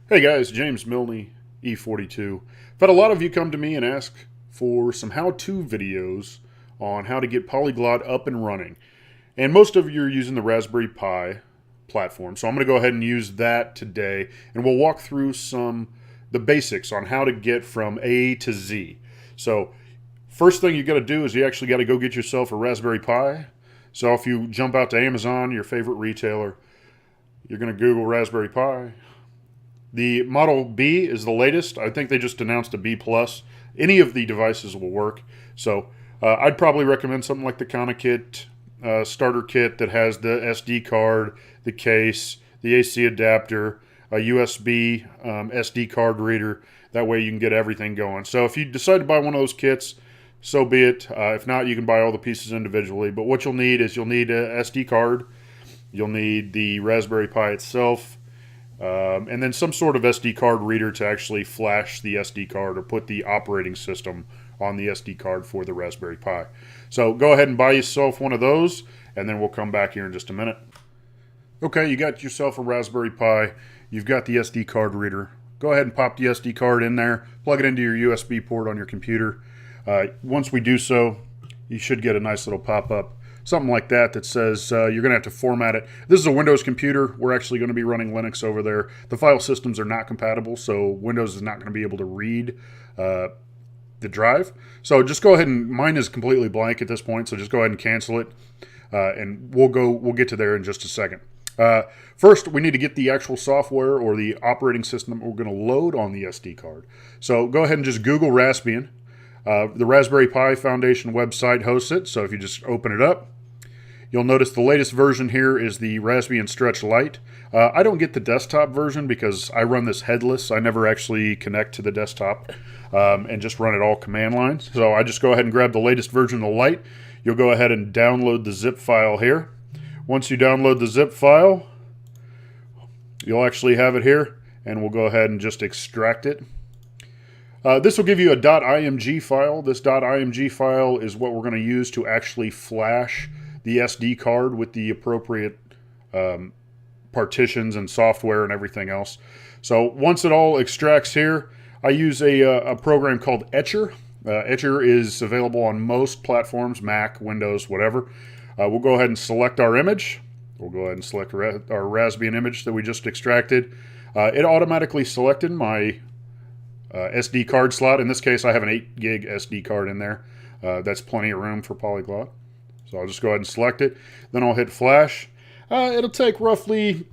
Hey guys, James Milne, E42. I've had a lot of you come to me and ask for some how-to videos on how to get Polyglot up and running. And most of you are using the Raspberry Pi platform. So I'm going to go ahead and use that today, and we'll walk through the basics on how to get from A to Z. So first thing you got to do is you actually got to go get yourself a Raspberry Pi. So if you jump out to Amazon, your favorite retailer, you're going to Google Raspberry Pi. The Model B is the latest. I think they just announced a B plus. Any of the devices will work. So I'd probably recommend something like the Kana kit, starter kit that has the SD card, the case, the AC adapter, a USB SD card reader. That way you can get everything going. So if you decide to buy one of those kits, so be it. If not, you can buy all the pieces individually. But what you'll need is you'll need a SD card. You'll need the Raspberry Pi itself. And then some sort of SD card reader to actually flash the SD card or put the operating system on the SD card for the Raspberry Pi. So go ahead and buy yourself one of those, and then we'll come back here in just a minute. Okay, you got yourself a Raspberry Pi. You've got the SD card reader. Go ahead and pop the SD card in there, plug it into your USB port on your computer. Once we do so, you should get a nice little pop-up. Something like that says you're going to have to format it. This is a Windows computer. We're actually going to be running Linux over there. The file systems are not compatible, so Windows is not going to be able to read the drive. So just go ahead and, mine is completely blank at this point, so just go ahead and cancel it, and we'll get to there in just a second. First, we need to get the actual software or the operating system that we're going to load on the SD card. So go ahead and just Google Raspbian. The Raspberry Pi Foundation website hosts it, so if you just open it up, you'll notice the latest version here is the Raspbian Stretch Lite. I don't get the desktop version because I run this headless. I never actually connect to the desktop and just run it all command line. So I just go ahead and grab the latest version of the Lite. You'll go ahead and download the zip file here. Once you download the zip file, you'll actually have it here, and we'll go ahead and just extract it. This will give you a .img file. This .img file is what we're going to use to actually flash the SD card with the appropriate partitions and software and everything else. So once it all extracts here, I use a program called Etcher. Etcher is available on most platforms, Mac, Windows, whatever. We'll go ahead and select our image. We'll go ahead and select our Raspbian image that we just extracted. It automatically selected my SD card slot. In this case, I have an 8 gig SD card in there. That's plenty of room for Polyglot. So I'll just go ahead and select it. Then I'll hit flash. It'll take roughly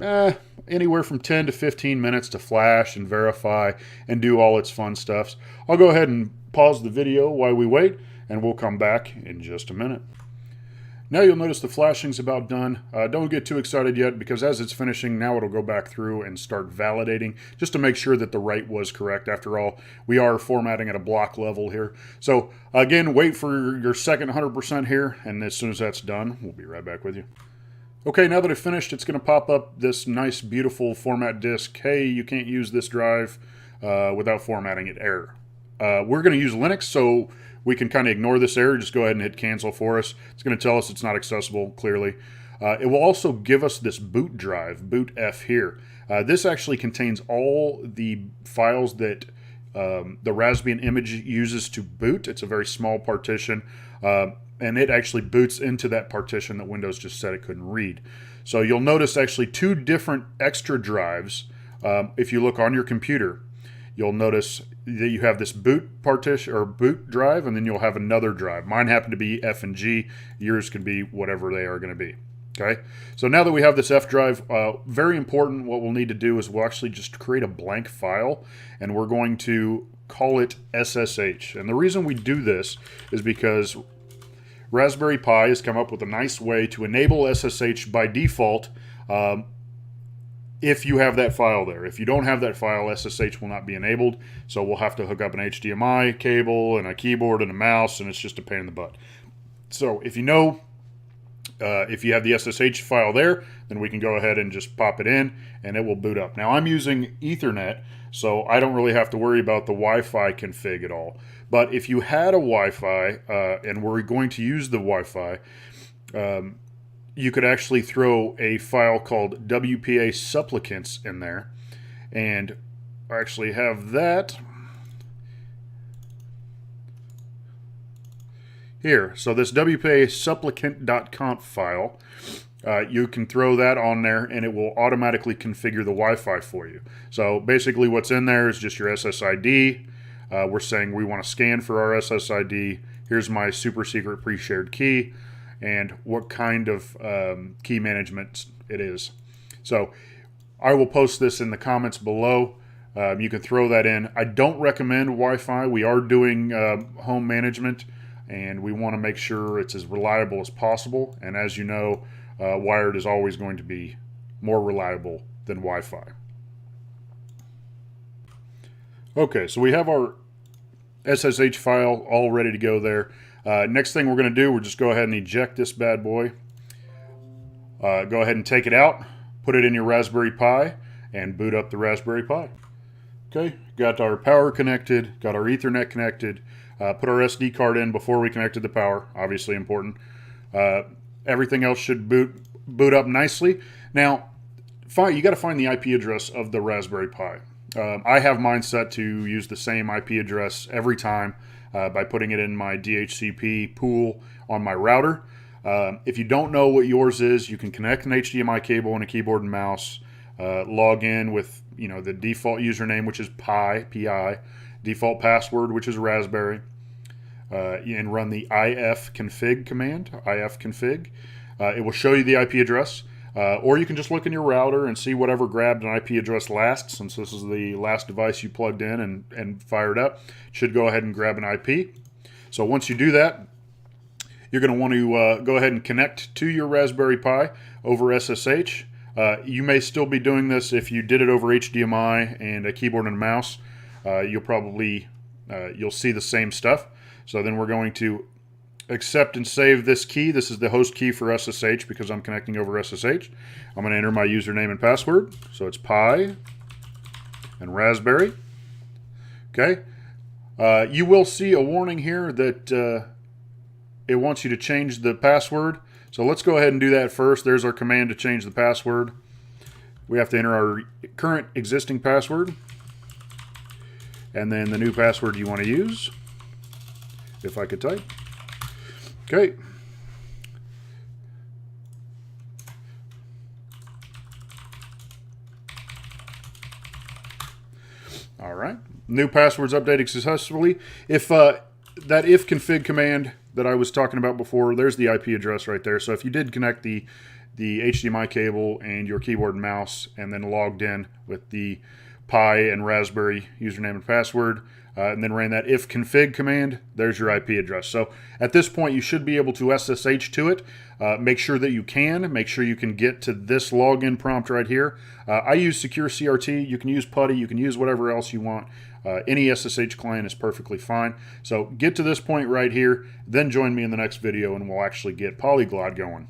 anywhere from 10 to 15 minutes to flash and verify and do all its fun stuff. I'll go ahead and pause the video while we wait, and we'll come back in just a minute. Now you'll notice the flashing's about done. Don't get too excited yet, because as it's finishing, now it'll go back through and start validating just to make sure that the write was correct. After all, we are formatting at a block level here. So again, wait for your second 100% here, and as soon as that's done, we'll be right back with you. Okay, now that I've finished, it's going to pop up this nice, beautiful format disk. Hey, you can't use this drive without formatting it, error. We're going to use Linux, so we can kind of ignore this error. Just go ahead and hit cancel for us. It's going to tell us it's not accessible, clearly. It will also give us this boot drive, boot F here. This actually contains all the files that the Raspbian image uses to boot. It's a very small partition, and it actually boots into that partition that Windows just said it couldn't read. So you'll notice actually two different extra drives. If you look on your computer, you'll notice that you have this boot partition or boot drive, and then you'll have another drive. Mine happen to be F and G. Yours can be whatever they are going to be. Okay, so now that we have this F drive, very important, what we'll need to do is we'll actually just create a blank file, and we're going to call it SSH. And the reason we do this is because Raspberry Pi has come up with a nice way to enable SSH by default if you have that file there. If you don't have that file, SSH will not be enabled, so we'll have to hook up an HDMI cable and a keyboard and a mouse, and it's just a pain in the butt. So if you know, if you have the SSH file there, then we can go ahead and just pop it in, and it will boot up. Now I'm using Ethernet, so I don't really have to worry about the Wi-Fi config at all. But if you had a Wi-Fi, and we're going to use the Wi-Fi, you could actually throw a file called WPA supplicants in there, and actually have that here. So this WPA supplicant.conf file, you can throw that on there and it will automatically configure the Wi-Fi for you. So basically what's in there is just your SSID. We're saying we want to scan for our SSID. Here's my super secret pre-shared key and what kind of key management it is. So I will post this in the comments below. You can throw that in. I don't recommend Wi-Fi. We are doing home management and we want to make sure it's as reliable as possible. And as you know, wired is always going to be more reliable than Wi-Fi. Okay, so we have our SSH file all ready to go there. Next thing we're going to do, we'll just go ahead and eject this bad boy. Go ahead and take it out, put it in your Raspberry Pi, and boot up the Raspberry Pi. Okay, got our power connected, got our Ethernet connected, put our SD card in before we connected the power, obviously important. Everything else should boot up nicely. Now, you got to find the IP address of the Raspberry Pi. I have mine set to use the same IP address every time by putting it in my DHCP pool on my router. If you don't know what yours is, you can connect an HDMI cable and a keyboard and mouse, log in with the default username, which is Pi, default password, which is Raspberry, and run the ifconfig command, ifconfig. It will show you the IP address. Or you can just look in your router and see whatever grabbed an IP address last, since this is the last device you plugged in and fired up. It should go ahead and grab an IP. So once you do that, you're going to want to go ahead and connect to your Raspberry Pi over SSH. You may still be doing this if you did it over HDMI and a keyboard and a mouse. You'll see the same stuff. So then we're going to accept and save this key. This is the host key for SSH because I'm connecting over SSH. I'm going to enter my username and password. So it's Pi and Raspberry. Okay. You will see a warning here that it wants you to change the password. So let's go ahead and do that first. There's our command to change the password. We have to enter our current existing password and then the new password you want to use, if I could type. Okay. All right. New password's updated successfully. If that ifconfig command that I was talking about before, there's the IP address right there. So if you did connect the HDMI cable and your keyboard and mouse and then logged in with the Pi and Raspberry username and password, and then ran that ifconfig command, there's your IP address. So at this point, you should be able to SSH to it. Make sure that you can. Make sure you can get to this login prompt right here. I use Secure CRT. You can use PuTTY. You can use whatever else you want. Any SSH client is perfectly fine. So get to this point right here, then join me in the next video and we'll actually get Polyglot going.